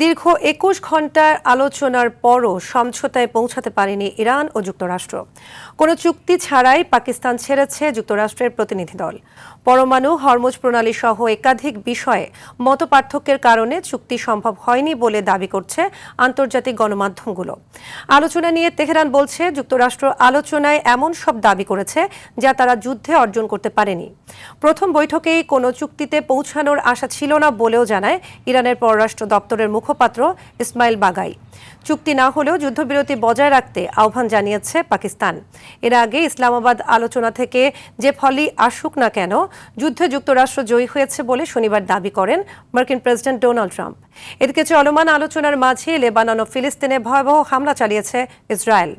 দীর্ঘ ২১ ঘণ্টার আলোচনার পরও সমঝোতায় পৌঁছাতে পারেনি ইরান ও যুক্তরাষ্ট্র। কোনো চুক্তি ছাড়াই পাকিস্তান ছেড়েছে যুক্তরাষ্ট্রের প্রতিনিধি দল। পরমাণু হরমুজ প্রণালী সহ একাধিক বিষয়ে মতপার্থক্যের কারণে চুক্তি সম্ভব হয়নি বলে দাবি করছে আন্তর্জাতিক গণমাধ্যমগুলো। আলোচনা নিয়ে তেহরান বলছে, যুক্তরাষ্ট্র আলোচনায় এমন সব দাবি করেছে যা তারা যুদ্ধে অর্জন করতে পারেনি। প্রথম বৈঠকেই কোনো চুক্তিতে পৌঁছানোর আশা ছিল না বলেও জানায় ইরানের পররাষ্ট্র দপ্তরের মুখপাত্র ইসমাইল বাগাই। চুক্তি না হলেও যুদ্ধবিরতি বজায় রাখতে আহ্বান জানিয়েছে পাকিস্তান। এর আগে ইসলামাবাদ আলোচনা থেকে যে ফলই আসুক না কেন, যুদ্ধে যুক্তরাষ্ট্র জয়ী হয়েছে বলে শনিবার দাবি করেন মার্কিন প্রেসিডেন্ট ডোনাল্ড ট্রাম্প। এদিকে চলমান আলোচনার মাঝে লেবানন ও ফিলিস্তিনে ভয়াবহ হামলা চালিয়েছে ইসরায়েল।